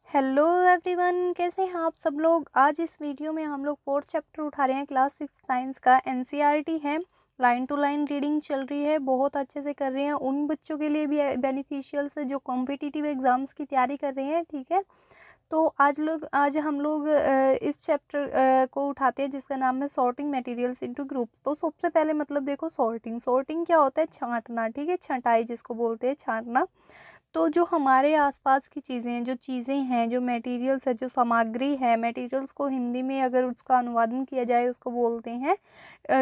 Hello everyone, कैसे हैं आप सब लोग। आज इस वीडियो में हम लोग फोर्थ चैप्टर उठा रहे हैं। क्लास 6 साइंस का एनसीईआरटी है। लाइन टू लाइन रीडिंग चल रही है, बहुत अच्छे से कर रहे हैं। उन बच्चों के लिए भी बेनिफिशियल से जो कॉम्पिटिटिव एग्जाम्स की तैयारी कर रहे हैं, ठीक है। तो आज हम लोग इस चैप्टर को उठाते हैं जिसका नाम है सॉर्टिंग मटेरियल्स इनटू ग्रुप्स। तो सबसे पहले मतलब देखो, सॉर्टिंग सॉर्टिंग क्या होता है? छांटना, ठीक है। छंटाई जिसको बोलते हैं, छांटना। तो जो हमारे आसपास की चीज़ें हैं, जो चीज़ें हैं, जो मटेरियल्स है, जो सामग्री है, मटेरियल्स को हिंदी में अगर उसका अनुवादन किया जाए उसको बोलते हैं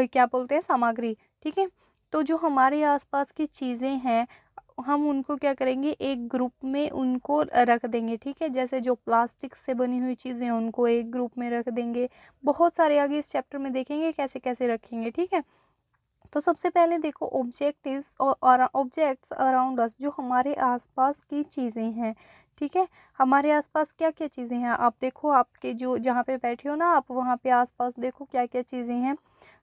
क्या बोलते हैं? सामग्री, ठीक है। तो जो हमारे आसपास की चीज़ें हैं, हम उनको क्या करेंगे, एक ग्रुप में उनको रख देंगे, ठीक है। जैसे जो प्लास्टिक से बनी हुई चीज़ें हैं उनको एक ग्रुप में रख देंगे। बहुत सारे आगे इस चैप्टर में देखेंगे कैसे कैसे रखेंगे, ठीक है। तो सबसे पहले देखो, ऑब्जेक्टिव्स और ऑब्जेक्ट्स अराउंड अस, जो हमारे आसपास की चीज़ें हैं, ठीक है। हमारे आसपास क्या क्या चीज़ें हैं, आप देखो, आपके जो जहाँ पे बैठे हो ना आप, वहाँ पे आसपास देखो क्या क्या चीज़ें हैं।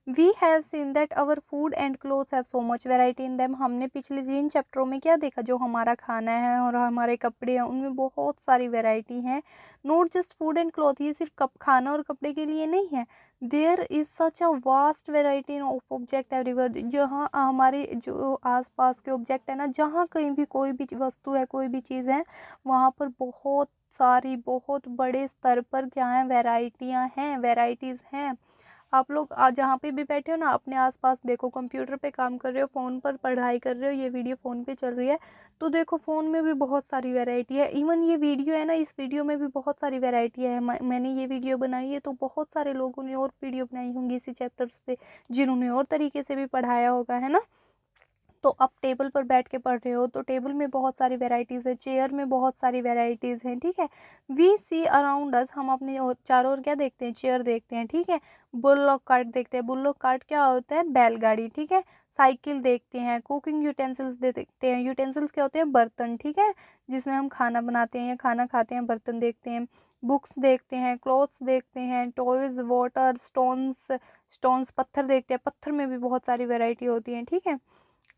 We have seen that our food and clothes have so much variety in them. हमने पिछले 3 चैप्टरों में क्या देखा, जो हमारा खाना है और हमारे कपड़े हैं उनमें बहुत सारी वैरायटी हैं। Not just food and cloth, ये सिर्फ खाना और कपड़े के लिए नहीं है। There is such a vast variety of object everywhere. जहाँ हमारे जो आसपास के ऑब्जेक्ट है ना, जहाँ कहीं भी कोई भी वस्तु है, कोई भी चीज़ है, वहाँ पर बहुत सारी, बहुत बड़े स्तर पर क्या है, वैरायटियाँ हैं, वैराइटीज़ हैं। आप लोग जहाँ पे भी बैठे हो ना, अपने आसपास देखो, कंप्यूटर पे काम कर रहे हो, फ़ोन पर पढ़ाई कर रहे हो, ये वीडियो फ़ोन पे चल रही है, तो देखो फ़ोन में भी बहुत सारी वैरायटी है। इवन ये वीडियो है ना, इस वीडियो में भी बहुत सारी वैरायटी है। मैंने ये वीडियो बनाई है तो बहुत सारे लोगों ने और वीडियो बनाई होंगी इसी चैप्टर्स पे, जिन्होंने और तरीके से भी पढ़ाया होगा, है ना। तो आप टेबल पर बैठ के पढ़ रहे हो तो टेबल में बहुत सारी वैरायटीज़ है, चेयर में बहुत सारी वैरायटीज़ हैं, ठीक है। वी सी अराउंड अस, हम अपने और चारों ओर क्या देखते हैं? चेयर देखते हैं, ठीक है। बुल्लॉक कार्ट देखते हैं। बुल्लॉक कार्ट क्या होता है? बैलगाड़ी, ठीक है। साइकिल देखते हैं। कुकिंग यूटेंसिल्स देखते हैं। यूटेंसिल्स क्या होते हैं? बर्तन, ठीक है, जिसमें हम खाना बनाते हैं या खाना खाते हैं, बर्तन देखते हैं। बुक्स देखते हैं, क्लॉथ्स देखते हैं, टॉयज़, वाटर, स्टोन्स, स्टोन्स पत्थर देखते हैं। पत्थर में भी बहुत सारी वैरायटी होती है, ठीक है।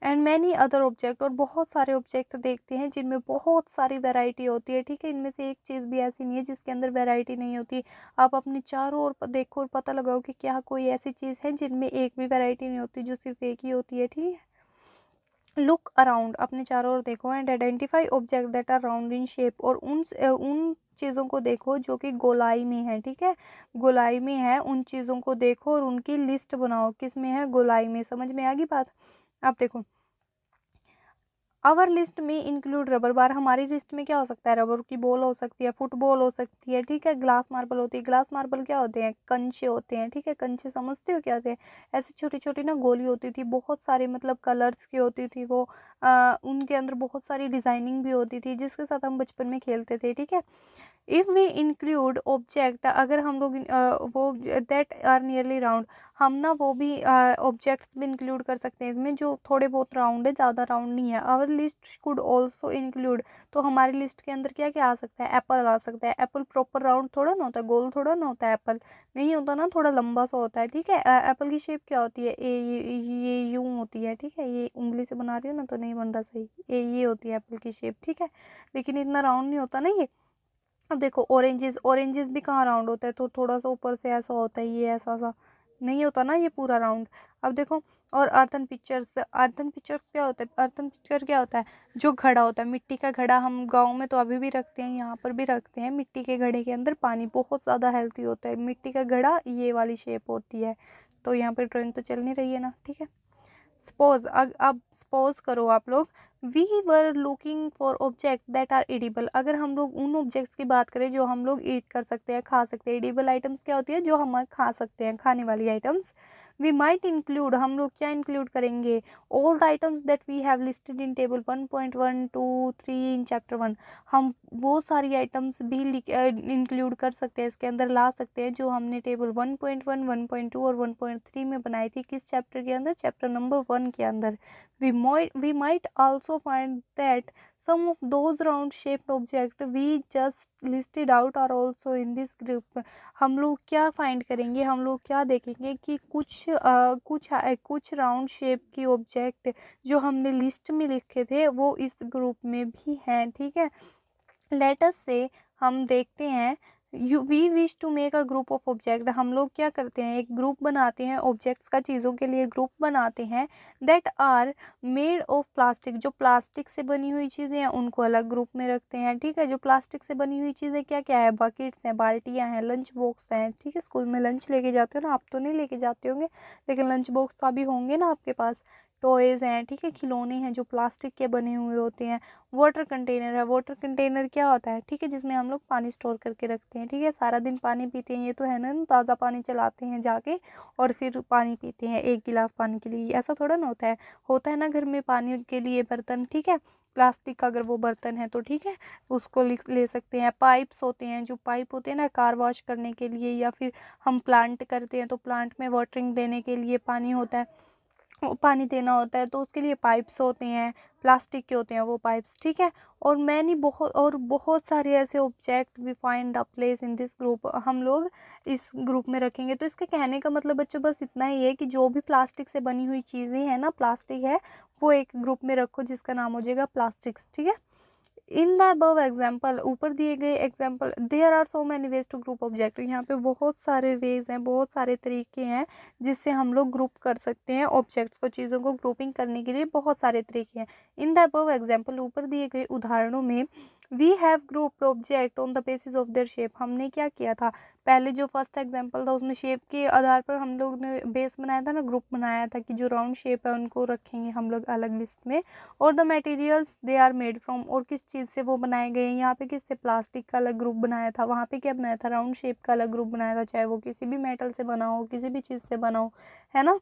एंड मैनी अदर ऑब्जेक्ट, और बहुत सारे ऑब्जेक्ट्स देखते हैं जिनमें बहुत सारी वैरायटी होती है, ठीक है। इनमें से एक चीज़ भी ऐसी नहीं है जिसके अंदर वैरायटी नहीं होती। आप अपने चारों ओर देखो और पता लगाओ कि क्या कोई ऐसी चीज़ है जिनमें एक भी वैरायटी नहीं होती, जो सिर्फ एक ही होती है, ठीक है। लुक अराउंड, अपने चारों ओर देखो and identify object that are round in shape, और उन चीज़ों को देखो जो कि गोलाई में है, ठीक है। गोलाई में है, उन चीज़ों को देखो और उनकी लिस्ट बनाओ। किस में है? गोलाई में। समझ में आ गई बात? आप देखो, आवर लिस्ट में इंक्लूड रबर बार। हमारी लिस्ट में क्या हो सकता है? रबर की बॉल हो सकती है, फुटबॉल हो सकती है, ठीक है। ग्लास मार्बल होती है। ग्लास मार्बल क्या होते हैं? कंचे होते हैं, ठीक है। कंचे समझते हो क्या होते हैं? ऐसी छोटी छोटी ना गोली होती थी, बहुत सारे मतलब कलर्स की होती थी वो। उनके अंदर बहुत सारी डिज़ाइनिंग भी होती थी, जिसके साथ हम बचपन में खेलते थे, ठीक है। इफ़ वी इंक्लूड ऑब्जेक्ट, अगर हम लोग वो दैट आर नियरली राउंड, हम ना वो भी ऑब्जेक्ट्स भी इंक्लूड कर सकते हैं इसमें जो थोड़े बहुत राउंड है, ज़्यादा राउंड नहीं है। Our list could also include, तो हमारी लिस्ट के अंदर क्या क्या आ सकता है? एप्पल आ सकता है। एप्पल प्रॉपर राउंड थोड़ा ना होता है, गोल थोड़ा ना होता है। एप्पल नहीं होता ना, थोड़ा लंबा सा होता है, ठीक है। एप्पल की शेप क्या होती है? ये यूं होती है, ठीक है। ये उंगली से बना रही हूँ ना तो नहीं बन रहा सही। ये होती है एप्पल की शेप, ठीक है। लेकिन इतना राउंड नहीं होता ना ये। अब देखो, ऑरेंजेस, ऑरेंजेस भी कहाँ राउंड होता है? तो थोड़ा सा ऊपर से ऐसा होता है, ये ऐसा सा नहीं होता ना ये पूरा राउंड। अब देखो, और अर्थन पिक्चर्स, अर्थन पिक्चर्स क्या होता है? अर्थन पिक्चर क्या होता है? जो घड़ा होता है, मिट्टी का घड़ा, हम गांव में तो अभी भी रखते हैं, यहाँ पर भी रखते हैं। मिट्टी के घड़े के अंदर पानी बहुत ज़्यादा हेल्थी होता है। मिट्टी का घड़ा ये वाली शेप होती है। तो यहाँ पर ड्राइंग तो चल नहीं रही है ना, ठीक है। सपोज, अब सपोज करो आप लोग, we were looking for object that are edible. अगर हम लोग उन ऑब्जेक्ट्स की बात करें जो हम लोग ईट कर सकते हैं, खा सकते हैं। एडिबल आइटम्स क्या होती है? जो हम खा सकते हैं, खाने वाली आइटम्स। वी माइट इंक्लूड, हम लोग क्या इंक्लूड करेंगे? All the items that we have listed in table 1.1 2 3 इन चैप्टर 1। हम वो सारी आइटम्स भी इंक्लूड कर सकते हैं, इसके अंदर ला सकते हैं, जो हमने टेबल 1.1 1.2 और 1.3 में बनाई थी। किस चैप्टर के अंदर? चैप्टर नंबर 1 के अंदर। We might also find that some of those round shaped object we just listed out are also in this group। हम लोग क्या फाइंड करेंगे? हम लोग क्या देखेंगे कि कुछ राउंड शेप की ऑब्जेक्ट जो हमने लिस्ट में लिखे थे वो इस ग्रुप में भी हैं, ठीक है। लेट अस से हम देखते हैं we wish to make a group of object, हम लोग क्या करते हैं एक ग्रुप बनाते हैं ऑब्जेक्ट्स का, चीज़ों के लिए ग्रुप बनाते हैं that are made of plastic, जो प्लास्टिक से बनी हुई चीज़ें हैं उनको अलग ग्रुप में रखते हैं। ठीक है, जो प्लास्टिक से बनी हुई चीज़ें क्या क्या है, बकेट्स हैं, बाल्टियाँ हैं, लंच बॉक्स हैं। ठीक है, स्कूल में लंच लेके जाते हो ना, आप तो नहीं लेके जाते होंगे लेकिन लंच बॉक्स तो अभी होंगे ना आपके पास। टॉयज़ हैं, ठीक है, खिलौने हैं जो प्लास्टिक के बने हुए होते हैं। वाटर कंटेनर है, वाटर कंटेनर क्या होता है, ठीक है, जिसमें हम लोग पानी स्टोर करके रखते हैं। ठीक है, सारा दिन पानी पीते हैं, ये तो है ना, ताज़ा पानी चलाते हैं जाके और फिर पानी पीते हैं एक गिलास पानी के लिए, ऐसा थोड़ा ना होता है ना घर में पानी के लिए बर्तन। ठीक है, प्लास्टिक का अगर वो बर्तन है तो ठीक है, उसको ले सकते हैं। पाइप्स होते हैं, जो पाइप होते हैं ना कार वॉश करने के लिए, या फिर हम प्लांट करते हैं तो प्लांट में वाटरिंग देने के लिए पानी होता है, वो पानी देना होता है तो उसके लिए पाइप्स होते हैं, प्लास्टिक के होते हैं वो पाइप्स। ठीक है, और बहुत सारे ऐसे object we find a place in this group, हम लोग इस ग्रुप में रखेंगे। तो इसके कहने का मतलब बच्चों बस इतना ही है कि जो भी प्लास्टिक से बनी हुई चीज़ें हैं ना, प्लास्टिक है, वो एक ग्रुप में रखो जिसका नाम हो जाएगा प्लास्टिक्स। ठीक है, इन द अबव एग्जाम्पल, ऊपर दिए गए example, there are so many ways to group object, यहाँ पे बहुत सारे वेज हैं, बहुत सारे तरीके हैं जिससे हम लोग ग्रुप कर सकते हैं ऑब्जेक्ट्स को, चीज़ों को ग्रुपिंग करने के लिए बहुत सारे तरीके हैं। इन द अबव एग्जाम्पल, ऊपर दिए गए उदाहरणों में, we have grouped object on the basis of their shape, हमने क्या किया था, पहले जो फर्स्ट एग्जाम्पल था उसमें शेप के आधार पर हम लोग ने बेस बनाया था ना, ग्रुप बनाया था कि जो राउंड शेप है उनको रखेंगे हम लोग अलग लिस्ट में। और the materials they are made from, और किस चीज़ से वो बनाए गए हैं, यहाँ पे किससे, प्लास्टिक का अलग ग्रुप बनाया था, वहाँ पे क्या बनाया था, राउंड शेप का अलग ग्रुप बनाया था, चाहे वो किसी भी मेटल से बना हो, किसी भी चीज़ से बना हो, है ना।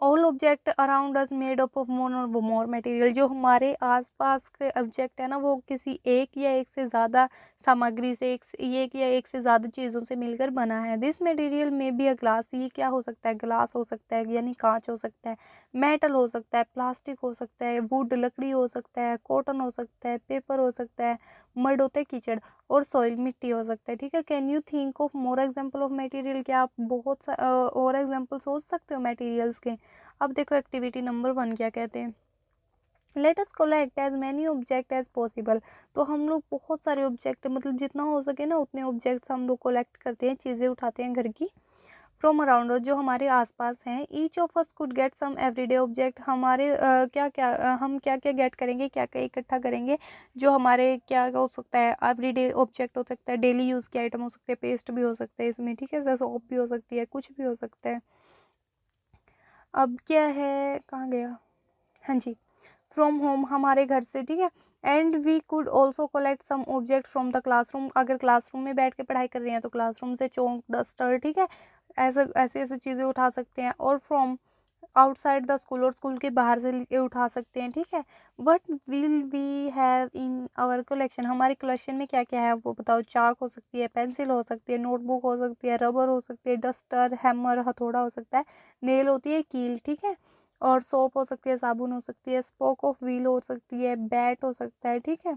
All object around us made up of more और मोर मटेरियल, जो हमारे आसपास के ऑब्जेक्ट है ना वो किसी एक या एक से ज़्यादा सामग्री से, एक या एक से ज़्यादा चीज़ों से मिलकर बना है। दिस मटेरियल में भी अ ग्लास, ये क्या हो सकता है, ग्लास हो सकता है यानी कांच हो सकता है, मेटल हो सकता है, प्लास्टिक हो सकता है, वुड लकड़ी हो सकता है, कॉटन हो सकता है, पेपर हो सकता है, मड होता है कीचड़, और सॉइल मिट्टी हो सकता है। ठीक है, can you think of more example of material, क्या आप बहुत सा और एग्जाम्पल सोच सकते हो मटेरियल्स के। अब देखो एक्टिविटी नंबर 1 क्या कहते हैं, let us collect as many object as possible, तो हम लोग बहुत सारे ऑब्जेक्ट, मतलब जितना हो सके ना उतने ऑब्जेक्ट्स हम लोग कलेक्ट करते हैं, चीज़ें उठाते हैं घर की, फ्रॉम अराउंड, जो हमारे आसपास हैं। Each of us could get some everyday object, हमारे हम क्या क्या गेट करेंगे, क्या क्या इकट्ठा करेंगे, जो हमारे क्या हो सकता है, एवरीडे ऑब्जेक्ट हो सकता है, डेली यूज़ के आइटम हो सकते हैं, पेस्ट भी हो सकता है इसमें, ठीक है, जैसे सोप भी हो सकती है, कुछ भी हो सकता है। अब क्या है, कहाँ गया, हाँ जी, फ्रॉम होम, हमारे घर से। ठीक है, and we could also collect some object from the classroom, अगर क्लासरूम में बैठ के पढ़ाई कर रहे हैं तो क्लासरूम से चौक, डस्टर, ठीक है, ऐसे ऐसे चीज़ें उठा सकते हैं। और फ्रॉम आउटसाइड द स्कूल, और स्कूल के बाहर से उठा सकते हैं। ठीक है, what will we have in our collection, हमारे कलेक्शन में क्या क्या है वो बताओ। चाक हो सकती है, पेंसिल हो सकती है, नोटबुक हो सकती है, रबर हो सकती है, डस्टर, हैमर, हथौड़ा हो सकता है, नेल होती है, कील, ठीक है, और सोप हो सकती है, साबुन हो सकती है, स्पोक ऑफ व्हील हो सकती है, बैट हो सकता है। ठीक है,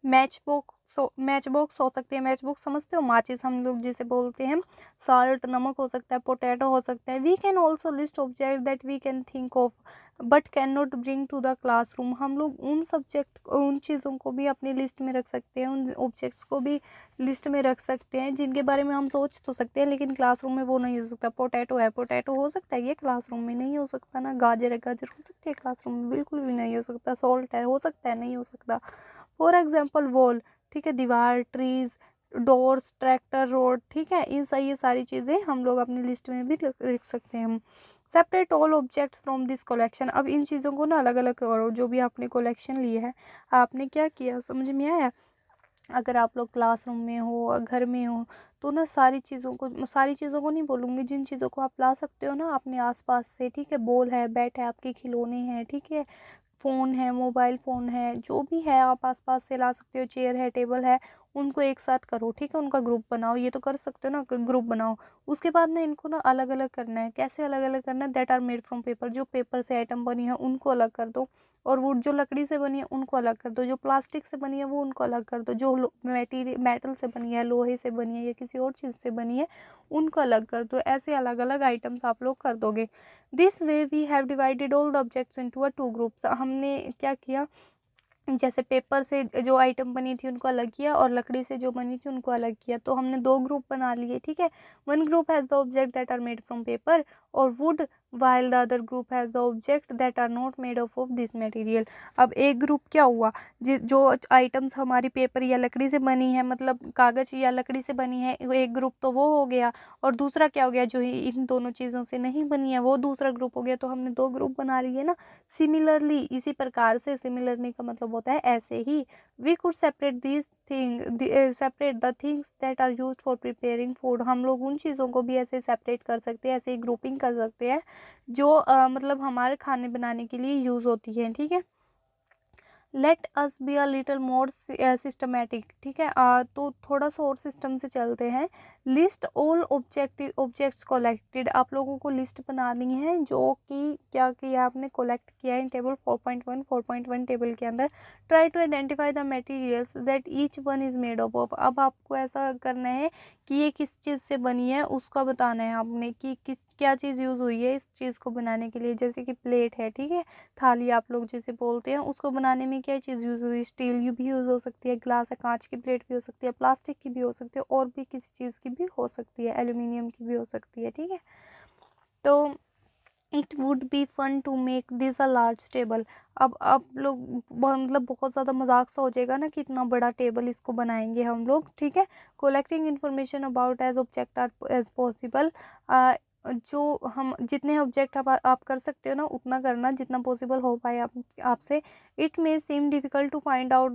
मैच बॉक्स हो सकती है, मैच बॉक्स समझते हो, माचिस हम लोग जिसे बोलते हैं, साल्ट, नमक हो सकता है, पोटैटो हो सकता है। We can also list object that we can think of but can not bring to the classroom, हम लोग उन चीज़ों को भी अपनी लिस्ट में रख सकते हैं, उन ऑब्जेक्ट्स को भी लिस्ट में रख सकते हैं जिनके बारे में हम सोच तो सकते हैं लेकिन क्लासरूम में वो नहीं हो सकता। पोटैटो है, पोटैटो हो सकता है, ये क्लासरूम में नहीं हो सकता ना। गाजर है, गाजर हो सकती है क्लासरूम में, बिल्कुल भी नहीं हो सकता। सॉल्ट है, हो सकता है, नहीं हो सकता। फॉर एग्जाम्पल वॉल, ठीक है, दीवार, ट्रीज, डोर्स, ट्रैक्टर, रोड, ठीक है, ये सारी चीज़ें हम लोग अपनी लिस्ट में भी लिख सकते हैं हम। Separate all objects from this collection, अब इन चीज़ों को ना अलग अलग करो, जो भी आपने कलेक्शन ली है। आपने क्या किया, समझ में आया। अगर आप लोग क्लासरूम में हो, घर में हो, तो ना सारी चीज़ों को नहीं बोलूँगी, जिन चीज़ों को आप ला सकते हो ना अपने आसपास से, ठीक है, बॉल है, बैट है, आपके खिलौने हैं, ठीक है, फ़ोन है, मोबाइल फ़ोन है, जो भी है आप आसपास से ला सकते हो, चेयर है, टेबल है, उनको एक साथ करो। ठीक है, उनका ग्रुप बनाओ, ये तो कर सकते हो ना, ग्रुप बनाओ। उसके बाद ना इनको ना अलग अलग करना है। कैसे अलग अलग करना है, that are made from paper, जो पेपर से आइटम बनी है उनको अलग कर दो, और वुड जो लकड़ी से बनी है उनको अलग कर दो, जो प्लास्टिक से बनी है वो उनको अलग कर दो, जो मटेरियल मेटल से बनी है, लोहे से बनी है, या किसी और चीज़ से बनी है उनको अलग कर दो। ऐसे अलग अलग आइटम्स आप लोग कर दोगे। This way we have divided all the objects into a two groups, हमने क्या किया, जैसे पेपर से जो आइटम बनी थी उनको अलग किया और लकड़ी से जो बनी थी उनको अलग किया। तो हमने दो ग्रुप बना लिए, ठीक है। One group has the object that are made from paper और wood, while the other group has the object that are not made of this material. अब एक ग्रुप क्या हुआ, जो आइटम्स हमारी पेपर या लकड़ी से बनी है, मतलब कागज या लकड़ी से बनी है, एक ग्रुप तो वो हो गया। और दूसरा क्या हो गया, जो इन दोनों चीज़ों से नहीं बनी है वो दूसरा ग्रुप हो गया। तो हमने दो ग्रुप बना लिए ना। सिमिलरली, इसी प्रकार से, सिमिलरली का मतलब होता है ऐसे ही, we could separate these separate the things that are used for preparing food. हम लोग उन चीज़ों को भी ऐसे सेपरेट कर सकते हैं, ऐसे ग्रुपिंग कर सकते हैं जो मतलब हमारे खाने बनाने के लिए यूज़ होती है, ठीक है। Let us be a little more systematic, ठीक है। तो थोड़ा सा और सिस्टम से चलते हैं। List all objects collected. आप लोगों को लिस्ट बनानी है जो कि क्या किया आपने, कलेक्ट किया है टेबल 4.1 टेबल के अंदर। Try to identify the materials that each one is made of. अब आपको ऐसा करना है कि ये किस चीज़ से बनी है उसका बताना है आपने, कि किस क्या चीज़ यूज़ हुई है इस चीज़ को बनाने के लिए। जैसे कि प्लेट है, ठीक है, थाली आप लोग जिसे बोलते हैं, उसको बनाने में क्या चीज़ यूज़ हुई, स्टील भी यूज़ हो सकती है, ग्लास है, कांच की प्लेट भी हो सकती है, प्लास्टिक की भी हो सकती है, और भी किसी चीज़ की भी हो सकती है, एल्यूमिनियम की भी हो सकती है, ठीक है। तो it would be fun to make this a large table. अब आप लोग मतलब बहुत ज़्यादा मजाक सा हो जाएगा ना कि इतना बड़ा टेबल इसको बनाएंगे हम लोग, ठीक है। Collecting information about as object are as possible. जो हम जितने ऑब्जेक्ट आप कर सकते हो ना उतना करना, जितना पॉसिबल हो पाए आपसे। It may seem difficult to find out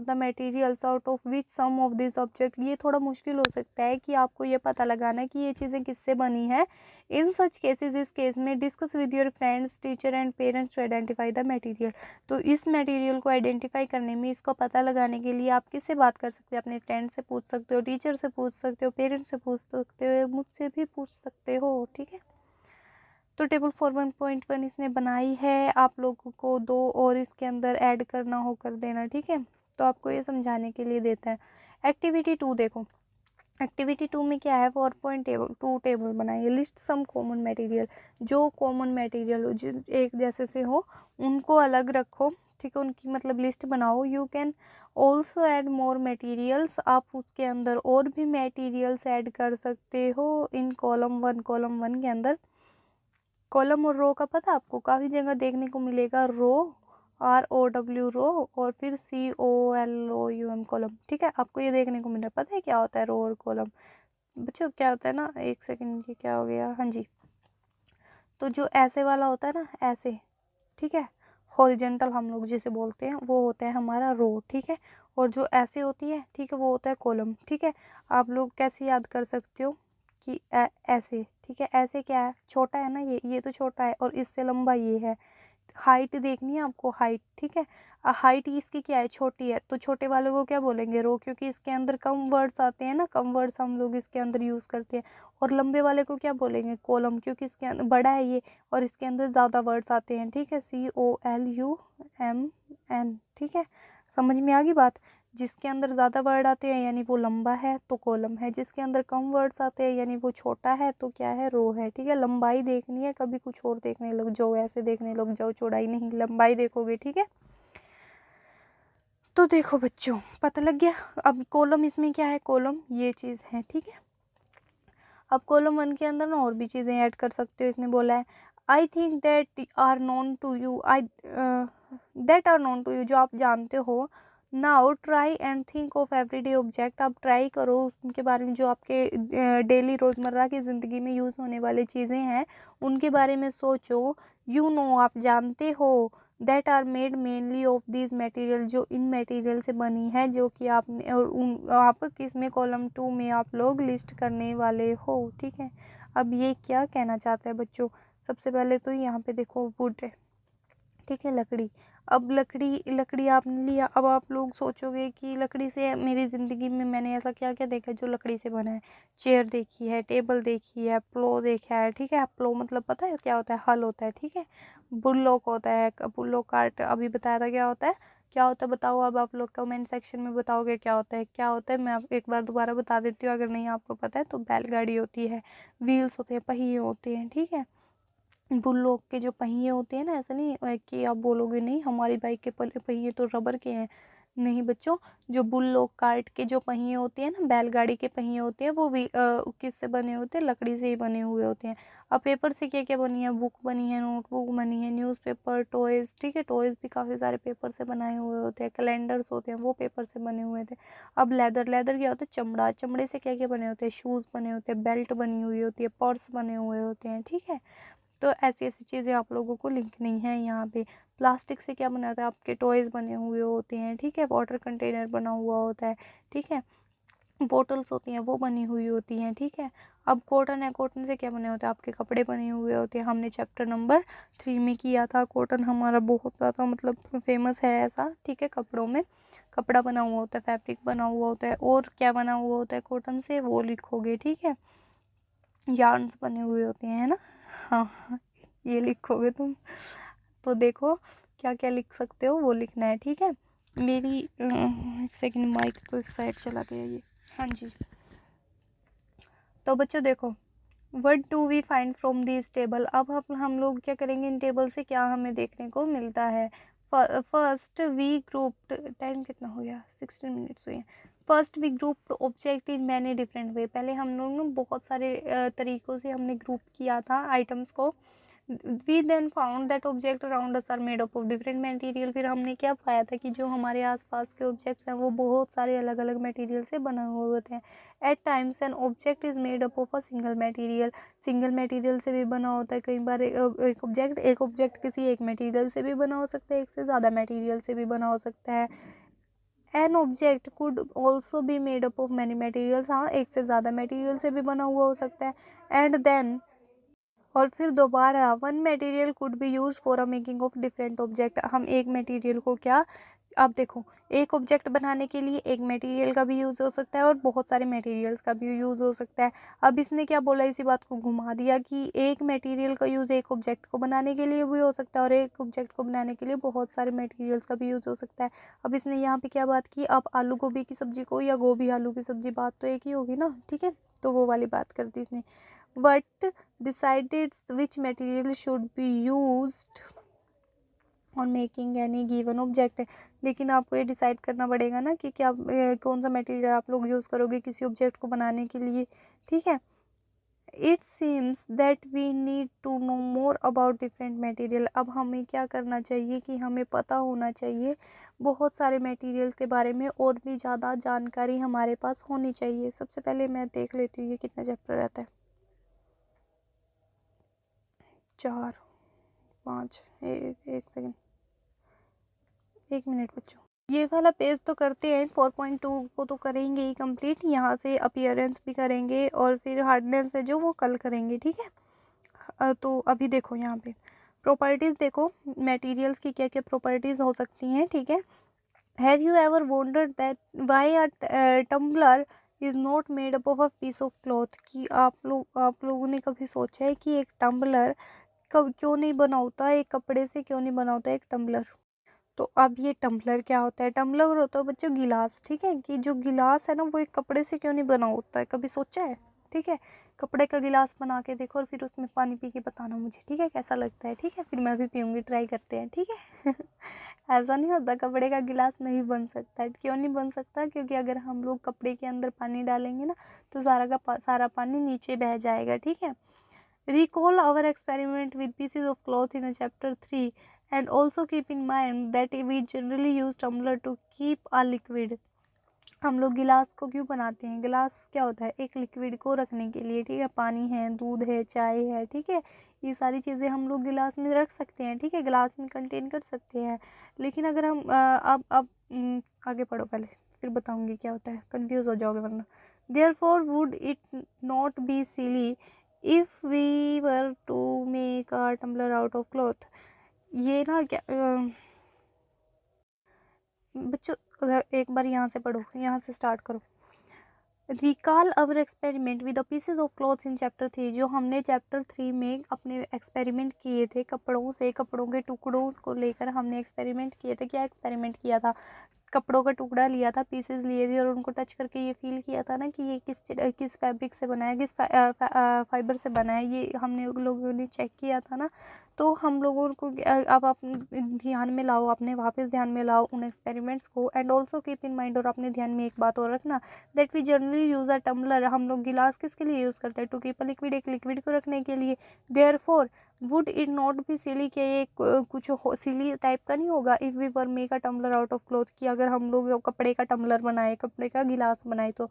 the materials out of which some of this object. ये थोड़ा मुश्किल हो सकता है कि आपको ये पता लगाना कि ये चीज़ें किससे बनी है। इन सच केसेस, इस केस में discuss with your friends, teacher and parents to identify the material. तो इस मटेरियल को आइडेंटिफाई करने में, इसको पता लगाने के लिए आप किससे बात कर सकते हो, अपने फ्रेंड से पूछ सकते हो, टीचर से पूछ सकते हो, पेरेंट्स से पूछ सकते हो, मुझसे भी पूछ सकते हो, ठीक है। तो टेबल 4.1 इसने बनाई है, आप लोगों को दो और इसके अंदर ऐड करना हो कर देना, ठीक है। तो आपको ये समझाने के लिए देता है। एक्टिविटी 2 देखो, एक्टिविटी 2 में क्या है, 4.2 टेबल बनाइए। List some common material. जो कॉमन मटेरियल हो, जो एक जैसे से हो, उनको अलग रखो, ठीक है, उनकी मतलब लिस्ट बनाओ। You can also add more materials. आप उसके अंदर और भी मटेरियल्स ऐड कर सकते हो इन कॉलम 1 के अंदर। कॉलम और रो का पता आपको, काफ़ी जगह देखने को मिलेगा, रो, ROW रो, और फिर COLOUM कॉलम, ठीक है। आपको ये देखने को मिल रहा है, पता है क्या होता है रो और कॉलम बच्चों, क्या होता है ना, एक सेकंड, ये क्या हो गया, हाँ जी। तो जो ऐसे वाला होता है ना, ऐसे, ठीक है, हॉरिजेंटल हम लोग जिसे बोलते हैं, वो होता है हमारा रो, ठीक है। और जो ऐसे होती है, ठीक है, वो होता है कॉलम, ठीक है। आप लोग कैसे याद कर सकते हो कि ऐसे, ठीक है, ऐसे क्या है, छोटा है ना, ये तो छोटा है और इससे लंबा ये है। हाइट देखनी है आपको, हाइट, ठीक है। हाइट इसकी क्या है, छोटी है, तो छोटे वाले को क्या बोलेंगे, रो, क्योंकि इसके अंदर कम वर्ड्स आते हैं ना, कम वर्ड्स हम लोग इसके अंदर यूज़ करते हैं। और लंबे वाले को क्या बोलेंगे, कॉलम, क्योंकि इसके अंदर बड़ा है ये और इसके अंदर ज़्यादा वर्ड्स आते हैं, ठीक है। COLUMN, ठीक है। समझ में आ गई बात। जिसके अंदर ज़्यादा वर्ड आते हैं यानी वो लंबा है तो कॉलम है, जिसके अंदर कम वर्ड्स आते हैं यानी वो छोटा है तो क्या है, रो है, ठीक है। लंबाई देखनी है, कभी कुछ और देखने लग जाओ, ऐसे देखने लग जाओ, चौड़ाई नहीं, लंबाई देखोगे, ठीक है। तो देखो बच्चों, पता लग गया। अब कॉलम इसमें क्या है, कॉलम ये चीज़ है, ठीक है। अब कॉलम 1 के अंदर ना और भी चीज़ें ऐड कर सकते हो। इसने बोला है I think that are known to you, that are known to you, जो आप जानते हो। Now try and think of everyday object. आप ट्राई करो उनके बारे में जो आपके डेली रोज़मर्रा की ज़िंदगी में यूज़ होने वाली चीज़ें हैं, उनके बारे में सोचो। यू नो, आप जानते हो। That are made mainly of this material, जो इन मटेरियल से बनी है, जो कि आपने और आप किस में, कॉलम 2 में आप लोग लिस्ट करने वाले हो, ठीक है। अब ये क्या कहना चाहता है बच्चों, सबसे पहले तो यहाँ पे देखो वुड है, ठीक है, लकड़ी। अब लकड़ी आपने लिया, अब आप लोग सोचोगे कि लकड़ी से मेरी ज़िंदगी में मैंने ऐसा क्या क्या देखा है जो लकड़ी से बना है। चेयर देखी है, टेबल देखी है, प्लो देखा है, ठीक है। प्लो मतलब पता है क्या होता है, हल होता है, ठीक है। बुल्लोक होता है, बुल्लोक कार्ट अभी बताया था क्या होता है, क्या होता है बताओ। अब आप लोग कमेंट सेक्शन में बताओगे क्या होता है, क्या होता है। मैं आप एक बार दोबारा बता देती हूँ अगर नहीं आपको पता है तो। बैलगाड़ी होती है, व्हील्स होते हैं, पहिए होते हैं, ठीक है। बुल्लोक के जो पहिए होते हैं ना, ऐसा नहीं कि आप बोलोगे नहीं हमारी बाइक के पहिए तो रबर के हैं, नहीं बच्चों, जो बुल्लोक कार्ट के जो पहिए होते हैं ना, बैलगाड़ी के पहिए होते हैं, वो भी किससे बने होते हैं, लकड़ी से ही बने हुए होते हैं। अब पेपर से क्या क्या बनी है, बुक बनी है, नोटबुक बनी है, न्यूज़पेपर, टॉयज़, ठीक है, टॉयज़ भी काफ़ी सारे पेपर से बनाए हुए होते हैं, कैलेंडर्स होते हैं वो पेपर से बने हुए थे। अब लेदर, लेदर क्या होता है, चमड़ा, चमड़े से क्या क्या बने होते हैं, शूज़ बने होते हैं, बेल्ट बनी हुई होती है, पर्स बने हुए होते हैं, ठीक है। तो ऐसी ऐसी चीज़ें आप लोगों को लिखनी है यहाँ पे। प्लास्टिक से क्या बना होता है, आपके टॉयज़ बने हुए होते हैं, ठीक है, वाटर कंटेनर बना हुआ होता है, ठीक है, बोटल्स होती हैं वो बनी हुई होती हैं, ठीक है। अब कॉटन है, कॉटन से क्या बने होते हैं, आपके कपड़े बने हुए होते हैं। हमने चैप्टर नंबर 3 में किया था, कॉटन हमारा बहुत ज़्यादा मतलब फेमस है ऐसा, ठीक है, कपड़ों में कपड़ा बना हुआ होता है, फैब्रिक बना हुआ होता है, और क्या बना हुआ होता है कॉटन से, वो लिखोगे, ठीक है। यार्न्स बने हुए होते हैं, है ना, हाँ ये लिखोगे तुम। तो देखो क्या क्या लिख सकते हो वो लिखना है, ठीक है। मेरी एक सेकंड, माइक तो इस साइड चला गया ये, हाँ जी। तो बच्चों देखो, what do we find from this table. अब हम लोग क्या करेंगे, इन टेबल से क्या हमें देखने को मिलता है। फर्स्ट वी ग्रुप्ड, टाइम कितना हो गया, 16 मिनट्स हुए हैं। First we grouped object in many different way. पहले हम लोग ने बहुत सारे तरीक़ों से हमने ग्रुप किया था आइटम्स को। We then found that object around us are made up of different material. फिर हमने क्या पाया था कि जो हमारे आसपास के ऑब्जेक्ट्स हैं वो बहुत सारे अलग अलग मटेरियल से बने हुए होते हैं। At times an object is made up of a single material. Single material से भी बना होता है कई बार एक ऑब्जेक्ट किसी एक मटेरियल से भी बना हो सकता है, एक से ज़्यादा मटेरियल से भी बना हो सकता है। An object could also be made up of many materials, हाँ एक से ज़्यादा मटेरियल से भी बना हुआ हो सकता है। एंड देन, और फिर दोबारा, one material could be use for a making of different object. हम एक मटेरियल को क्या, अब देखो, एक ऑब्जेक्ट बनाने के लिए एक मटेरियल का भी यूज़ हो सकता है और बहुत सारे मटेरियल्स का भी यूज़ हो सकता है। अब इसने क्या बोला, इसी बात को घुमा दिया कि एक मटेरियल का यूज़ एक ऑब्जेक्ट को बनाने के लिए भी हो सकता है और एक ऑब्जेक्ट को बनाने के लिए बहुत सारे मटेरियल्स का भी यूज़ हो सकता है। अब इसने यहाँ पे क्या बात की, अब आलू गोभी की सब्ज़ी को या गोभी आलू की सब्ज़ी, बात तो एक ही होगी ना, ठीक है, तो वो वाली बात कर दी इसने। But decided which material should be used on making any given object. लेकिन आपको ये डिसाइड करना पड़ेगा ना कि क्या कौन सा मटेरियल आप लोग यूज़ करोगे किसी ऑब्जेक्ट को बनाने के लिए, ठीक है। It seems that we need to know more about different material. अब हमें क्या करना चाहिए कि हमें पता होना चाहिए बहुत सारे मटेरियल्स के बारे में, और भी ज़्यादा जानकारी हमारे पास होनी चाहिए। सबसे पहले मैं देख लेती हूँ ये कितना चैप्टर रहता है, 4 5, एक सेकेंड, 1 मिनट बच्चों। ये वाला पेज तो करते हैं, 4.2 को तो करेंगे ही कंप्लीट। यहाँ से अपीयरेंस भी करेंगे और फिर हार्डनेस है जो वो कल करेंगे, ठीक है। तो अभी देखो यहाँ पे प्रॉपर्टीज़ देखो, मटेरियल्स की क्या क्या प्रॉपर्टीज़ हो सकती हैं, ठीक है। Have you ever wondered that why a tumbler is not made up of a piece of cloth. कि आप लोगों ने कभी सोचा है कि एक टम्बलर कब क्यों नहीं बना होता, एक कपड़े से क्यों नहीं बना होता एक टम्बलर। तो अब ये टम्बलर क्या होता है, टम्बलर होता है बच्चों गिलास, ठीक है, कि जो गिलास है ना वो एक कपड़े से क्यों नहीं बना होता है, कभी सोचा है, ठीक है। कपड़े का गिलास बना के देखो और फिर उसमें पानी पी के बताना मुझे, ठीक है, कैसा लगता है, ठीक है, फिर मैं भी पीऊँगी, ट्राई करते हैं, ठीक है। ऐसा नहीं होता, कपड़े का गिलास नहीं बन सकता। क्यों नहीं बन सकता, क्योंकि अगर हम लोग कपड़े के अंदर पानी डालेंगे ना तो सारा पानी नीचे बह जाएगा, ठीक है। Recall our experiment with pieces of cloth in chapter 3 and also keep in mind that we generally use tumbler to keep a liquid। हम लोग गिलास को क्यों बनाते हैं, गिलास क्या होता है, एक लिक्विड को रखने के लिए, ठीक है, पानी है, दूध है, चाय है, ठीक है, ये सारी चीज़ें हम लोग गिलास में रख सकते हैं, ठीक है, गिलास में कंटेन कर सकते हैं। लेकिन अगर हम अब आगे पढ़ो पहले, फिर बताऊंगी क्या होता है, कंफ्यूज हो जाओगे वरना। Therefore would it not be silly if we were to make a tumbler out of cloth। ये ना क्या बच्चों एक बार यहाँ से पढ़ो, यहाँ से स्टार्ट करो। Recall our experiment with the pieces of cloth in chapter 3। जो हमने चैप्टर 3 में अपने एक्सपेरिमेंट किए थे कपड़ों से, कपड़ों के टुकड़ों को लेकर हमने एक्सपेरिमेंट किए थे। क्या एक्सपेरिमेंट किया था, कपड़ों का टुकड़ा लिया था, पीसेस लिए थे और उनको टच करके ये फील किया था ना कि ये किस फैब्रिक से बना है, किस फाइबर से बना है, ये हमने लोगों ने चेक किया था ना। तो हम लोगों को अब अपने ध्यान में लाओ, अपने वापस ध्यान में लाओ उन एक्सपेरिमेंट्स को। And also keep in mind, और अपने ध्यान में एक बात और रखना, that we generally use a tumbler, हम लोग गिलास किसके लिए यूज़ करते हैं, टू कीप अ लिक्विड, एक लिक्विड को रखने के लिए। Therefore would it not be silly, के ये कुछ सिली टाइप का नहीं होगा, if we were make a tumbler out of cloth, कि अगर हम लोग कपड़े का टम्बलर बनाए, कपड़े का गिलास बनाए तो।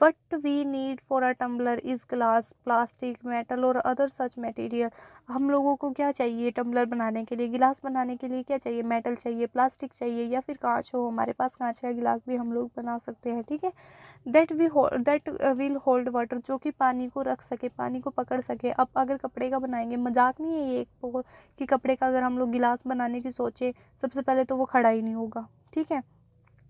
What we need for a tumbler is glass, plastic, metal और अदर सच मटेरियल। हम लोगों को क्या चाहिए टम्बलर बनाने के लिए, गिलास बनाने के लिए क्या चाहिए, मेटल चाहिए, प्लास्टिक चाहिए, या फिर कांच हो, हमारे पास कांच का गिलास भी हम लोग बना सकते हैं, ठीक है। दैट विल होल्ड वाटर, जो कि पानी को रख सके, पानी को पकड़ सके। अब अगर कपड़े का बनाएंगे, मजाक नहीं है ये एक बहुत, कि कपड़े का अगर हम लोग गिलास बनाने की सोचे, सबसे पहले तो वो खड़ा ही नहीं होगा, ठीक है।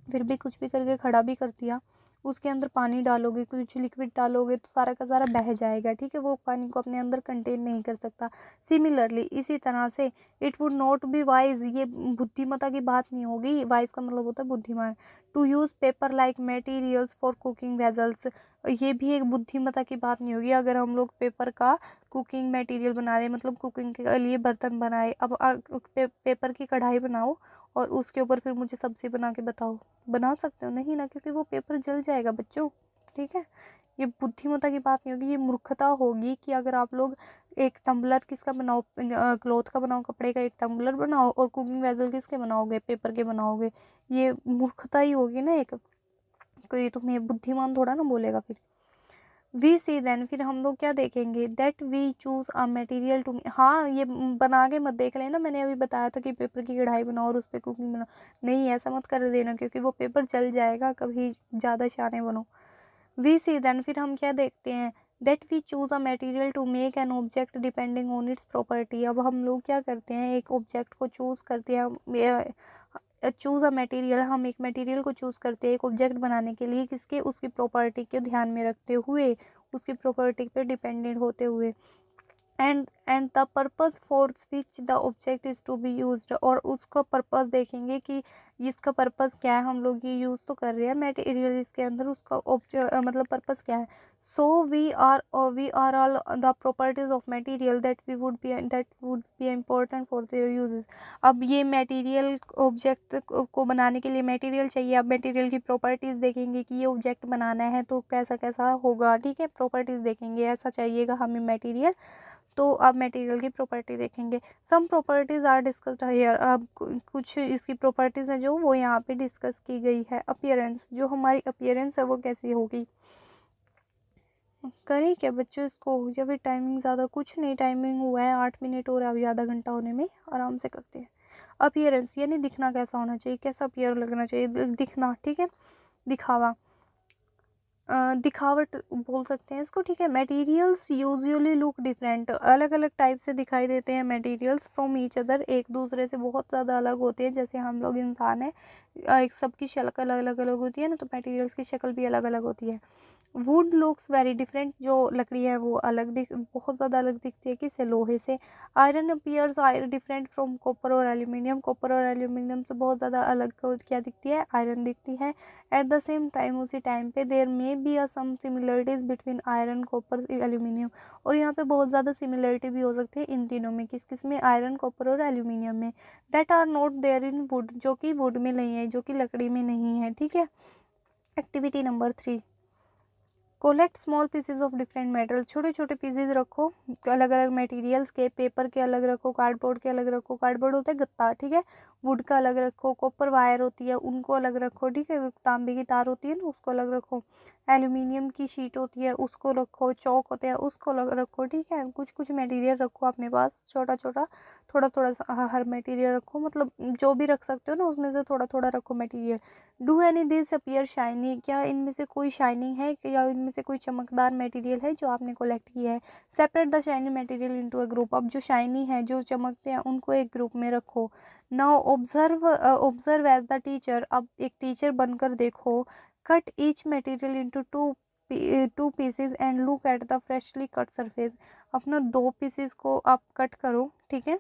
फिर भी कुछ भी करके खड़ा भी कर दिया, उसके अंदर पानी डालोगे, कुछ लिक्विड डालोगे तो सारा का सारा बह जाएगा, ठीक है, वो पानी को अपने अंदर कंटेन नहीं कर सकता। सिमिलरली, इसी तरह से, it would not be wise, ये बुद्धिमता की बात नहीं होगी, वाइज का मतलब होता है बुद्धिमान, to use paper like materials for cooking vessels, ये भी एक बुद्धिमता की बात नहीं होगी अगर हम लोग पेपर का कुकिंग मटेरियल बना रहे हैं, मतलब कुकिंग के लिए बर्तन बनाए। अब पेपर की कढ़ाई बनाओ और उसके ऊपर फिर मुझे सब्जी बना के बताओ, बना सकते हो? नहीं ना, क्योंकि वो पेपर जल जाएगा बच्चों, ठीक है। ये बुद्धिमत्ता की बात नहीं होगी, ये मूर्खता होगी कि अगर आप लोग एक टम्बलर किसका बनाओ, क्लॉथ का बनाओ, कपड़े का एक टम्बलर बनाओ, और कुकिंग वेसल किसके बनाओगे, पेपर के बनाओगे। ये मूर्खता ही होगी ना एक, कोई तुम्हें बुद्धिमान थोड़ा ना बोलेगा फिर। वी सी देन, फिर हम लोग क्या देखेंगे, that we choose a material to, हाँ ये बना के मत देख लेना, मैंने अभी बताया था कि पेपर की कढ़ाई बनाओ और उस पर कुकिंग बनाओ, नहीं ऐसा मत कर देना, क्योंकि वो पेपर जल जाएगा, कभी ज़्यादा शाने बनो। वी सी देन, फिर हम क्या देखते हैं, that we choose a material to make an object depending on its property. अब हम लोग क्या करते हैं, एक ऑब्जेक्ट को चूज़ करते हैं, चूज़ अ मटेरियल, हम एक मटेरियल को चूज़ करते हैं एक ऑब्जेक्ट बनाने के लिए, किसके, उसकी प्रॉपर्टी को ध्यान में रखते हुए, उसकी प्रॉपर्टी पे डिपेंडेंट होते हुए। And the purpose for which the object is to be used, और उसका पर्पस देखेंगे कि इसका पर्पस क्या है, हम लोग ये यूज़ तो कर रहे हैं मटेरियल इसके अंदर, उसका मतलब पर्पस क्या है। So we are all the properties of material that would be important for their uses. अब ये मटेरियल ऑब्जेक्ट को बनाने के लिए मटेरियल चाहिए, अब मटेरियल की प्रॉपर्टीज़ देखेंगे कि ये ऑब्जेक्ट बनाना है तो कैसा कैसा होगा, ठीक है, प्रॉपर्टीज़ देखेंगे, ऐसा चाहिएगा हमें मटेरियल, तो अब मटेरियल की प्रॉपर्टी देखेंगे। सम प्रॉपर्टीज़ आर डिस्कस्ड हियर, अब कुछ इसकी प्रॉपर्टीज़ हैं जो वो यहाँ पे डिस्कस की गई है। अपीयरेंस, जो हमारी अपीयरेंस है वो कैसी होगी, करें क्या बच्चों इसको, या फिर टाइमिंग ज़्यादा, कुछ नहीं, टाइमिंग हुआ है 8 मिनट और अभी आधा घंटा होने में, आराम से करते हैं। अपीयरेंस यानी दिखना कैसा होना चाहिए, कैसा अपीयर लगना चाहिए, दिखना, ठीक है, दिखावा, दिखावट बोल सकते हैं इसको, ठीक है। मटेरियल्स यूजुअली लुक डिफरेंट, अलग अलग टाइप से दिखाई देते हैं मटेरियल्स फ्रॉम ईच अदर, एक दूसरे से बहुत ज़्यादा अलग होते हैं, जैसे हम लोग इंसान हैं, एक सबकी शक्ल अलग अलग होती है ना, तो मटेरियल्स की शक्ल भी अलग अलग होती है। वुड लुक्स वेरी डिफरेंट, जो लकड़ी है वो बहुत ज़्यादा अलग दिखती है किससे, लोहे से। Iron appears different from copper और एल्यूमिनियम, कॉपर और एल्यूमिनियम से बहुत ज़्यादा अलग क्या दिखती है, आयरन दिखती है। एट द सेम टाइम, उसी टाइम पे, there may be a some similarities between iron, copper, aluminium, और यहाँ पे बहुत ज़्यादा सिमिलरिटी भी हो सकती है इन तीनों में, किस किस में, आयरन, कॉपर और एल्यूमिनियम में। That are not there in wood, जो कि वुड में नहीं है, जो कि लकड़ी में नहीं है, ठीक है। Activity number 3, collect small pieces of different metal, छोटे छोटे पीसेज रखो अलग अलग मटेरियल्स के, पेपर के अलग रखो, कार्डबोर्ड के अलग रखो, कार्डबोर्ड होता है गत्ता, ठीक है, वुड का अलग रखो, कॉपर वायर होती है उनको अलग रखो, ठीक है, तांबे की तार होती है ना उसको अलग रखो, एल्यूमिनियम की शीट होती है उसको रखो, चौक होते हैं उसको अलग रखो, ठीक है। कुछ कुछ मटेरियल रखो अपने पास, छोटा छोटा, थोड़ा थोड़ा सा हर मटेरियल रखो, मतलब जो भी रख सकते हो ना उसमें से थोड़ा थोड़ा रखो material. Do any this appear shiny, क्या इनमें से कोई शाइनिंग है, या इनमें से कोई चमकदार मटेरियल है जो आपने कलेक्ट किया है। Separate the shiny material into a group, अब जो शाइनी है, जो चमकते हैं, उनको एक ग्रुप में रखो। Now observe as the teacher, अब एक टीचर बनकर देखो। Cut each material into two pieces and look at the freshly cut surface, अपना 2 पीसेस को आप कट करो, ठीक है,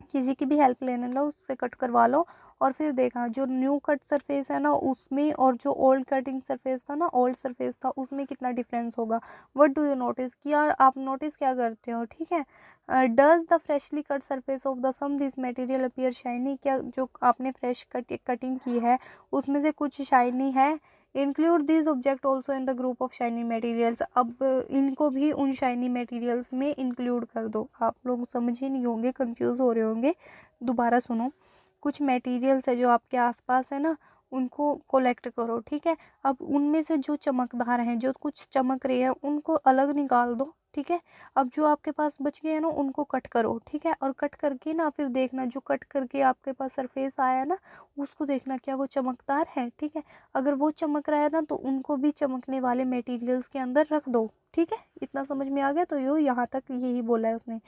किसी की भी हेल्प लेने लो, उससे कट करवा लो और फिर देखना जो न्यू कट सरफेस है ना उसमें और जो ओल्ड कटिंग सरफेस था ना, ओल्ड सरफेस था उसमें कितना डिफरेंस होगा। व्हाट डू यू नोटिस कि यार आप नोटिस क्या करते हो, ठीक है। Does the freshly cut surface of the some this material appear shiny, क्या जो आपने फ्रेश कटिंग की है उसमें से कुछ शाइनी है। Include this object also in the group of shiny materials, अब इनको भी उन शाइनी मटेरियल्स में इंक्लूड कर दो। आप लोग समझ ही नहीं होंगे, कंफ्यूज हो रहे होंगे, दोबारा सुनो। कुछ मटेरियल्स है जो आपके आसपास है ना उनको कलेक्ट करो, ठीक है। अब उनमें से जो चमकदार हैं, जो कुछ चमक रही है उनको अलग निकाल दो, ठीक है। अब जो आपके पास बच गए हैं ना उनको कट करो, ठीक है। और कट करके ना फिर देखना जो कट करके आपके पास सरफेस आया है ना उसको देखना क्या वो चमकदार है, ठीक है। अगर वो चमक रहा है ना तो उनको भी चमकने वाले मटेरियल्स के अंदर रख दो, ठीक है। इतना समझ में आ गया। तो यो यहाँ तक यही बोला है उसने।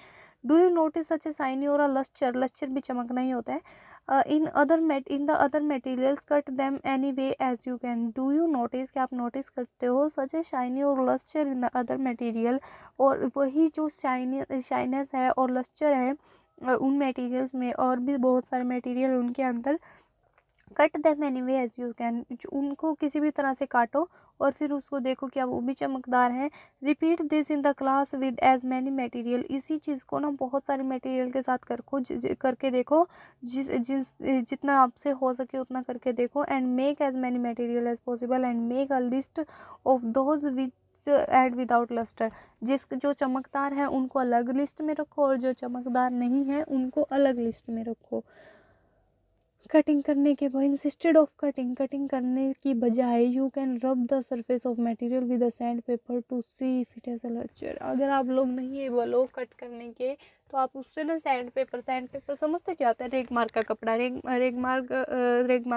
Do you notice such a shiny और अ लस्टर, लस्टर भी चमकना ही होता है। In the other materials cut them any way as you can. Do you notice, क्या आप नोटिस करते हो सच ए शाइनी और lustre in the other material, और वही जो शाइनेस है और लस्टर है उन मटेरियल्स में और भी बहुत सारे मटेरियल उनके अंदर, cut them any way as you can, उनको किसी भी तरह से काटो और फिर उसको देखो क्या वो भी चमकदार हैं। Repeat this in the class with as many material, इसी चीज़ को ना बहुत सारे मटेरियल के साथ करके देखो, जितना आपसे हो सके उतना करके देखो। And make as many material as possible and make a list of those which had without lustre, जो चमकदार है उनको अलग लिस्ट में रखो और जो चमकदार नहीं है उनको अलग लिस्ट में रखो। कटिंग करने के बाद इंसिस्टेड ऑफ कटिंग करने की बजाय you can rub the surface of material with a sandpaper to see if it has a lustre. अगर आप लोग नहीं है बोलो कट करने के तो आप उससे ना सैंड पेपर समझते क्या होता है, रेगमार्क का कपड़ा, रेगमार्क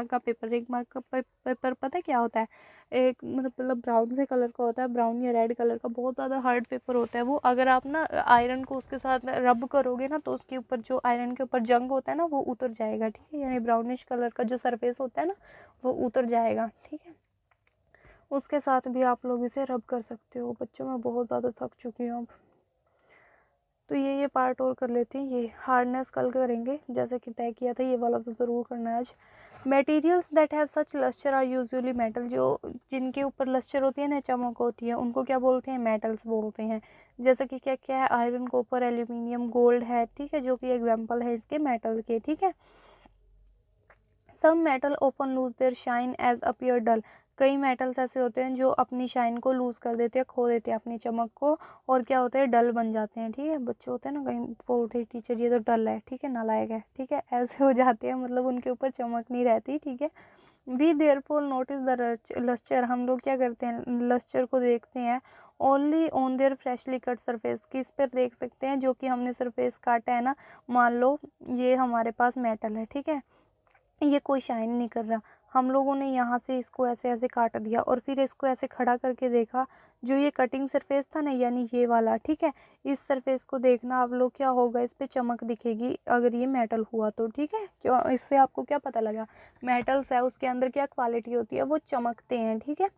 का पेपर, रेगमार्क का पेपर पता है क्या होता है, एक मतलब ब्राउन से कलर का होता है, ब्राउन या रेड कलर का, बहुत ज़्यादा हार्ड पेपर होता है वो। अगर आप ना आयरन को उसके साथ रब करोगे ना तो उसके ऊपर जो आयरन के ऊपर जंग होता है ना वो उतर जाएगा, ठीक है। यानी ब्राउनिश कलर का जो सरफेस होता है ना वो उतर जाएगा, ठीक है। उसके साथ भी आप लोग इसे रब कर सकते हो। बच्चों मैं बहुत ज़्यादा थक चुकी हूँ अब, तो ये पार्ट और कर लेते हैं। ये हार्डनेस कल करेंगे, जैसे कि तय किया था ये वाला तो ज़रूर करना है आज। Materials that have such lustre are usually metal, जो जिनके ऊपर लस्टर होती है ना, चमक होती है, उनको क्या बोलते हैं, मेटल्स बोलते हैं। जैसे कि क्या क्या है, आयरन, कॉपर, एल्यूमिनियम, गोल्ड है, ठीक है, जो कि एग्जाम्पल है इसके मेटल के, ठीक है। Some metal often lose their shine as appear dull, कई मेटल्स ऐसे होते हैं जो अपनी शाइन को लूज कर देते हैं, खो देते हैं अपनी चमक को, और क्या होते हैं, डल बन जाते हैं, ठीक है। बच्चे होते हैं ना कहीं बोलते हैं टीचर ये तो डल है, ठीक है, नालायक है, ठीक है, ऐसे हो जाते हैं, मतलब उनके ऊपर चमक नहीं रहती, ठीक है। We therefore notice the lustre, हम लोग क्या करते हैं लस्टर को देखते हैं only on their freshly cut surface, किस पर देख सकते हैं, जो कि हमने सरफेस काटा है ना, मान लो ये हमारे पास मेटल है, ठीक है, ये कोई शाइन नहीं कर रहा, हम लोगों ने यहाँ से इसको ऐसे ऐसे काट दिया और फिर इसको ऐसे खड़ा करके देखा, जो ये कटिंग सरफेस था ना यानी ये वाला, ठीक है, इस सरफेस को देखना आप लोग, क्या होगा, इस पे चमक दिखेगी अगर ये मेटल हुआ तो, ठीक है। क्यों, इससे आपको क्या पता लगा, मेटल्स है उसके अंदर क्या क्वालिटी होती है, वो चमकते हैं, ठीक है।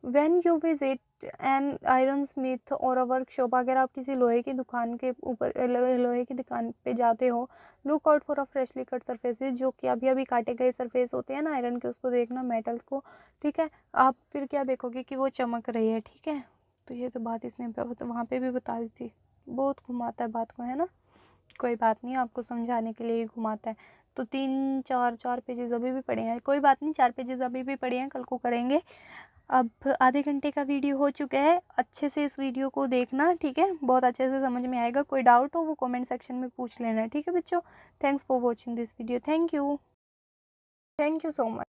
When you visit an iron Smith और अ वर्कशॉप, अगर आप किसी लोहे की दुकान के ऊपर लोहे की दुकान पे जाते हो, look out for a freshly cut surfaces, जो कि अभी अभी काटे गए सरफेस होते हैं ना आयरन के, उसको देखना, मेटल्स को, ठीक है। आप फिर क्या देखोगे कि वो चमक रही है, ठीक है। तो ये तो बात इसने वहाँ पे भी बता दी थी, बहुत घुमाता है बात को, है ना। कोई बात नहीं, आपको समझाने के लिए ही घुमाता है। तो 3 4 पेजेस अभी भी पड़े हैं, कोई बात नहीं, 4 पेजेस अभी भी पड़े हैं, कल को करेंगे। अब आधे घंटे का वीडियो हो चुका है, अच्छे से इस वीडियो को देखना, ठीक है, बहुत अच्छे से समझ में आएगा। कोई डाउट हो वो कमेंट सेक्शन में पूछ लेना, ठीक है बच्चों। Thanks for watching this video, thank you so much.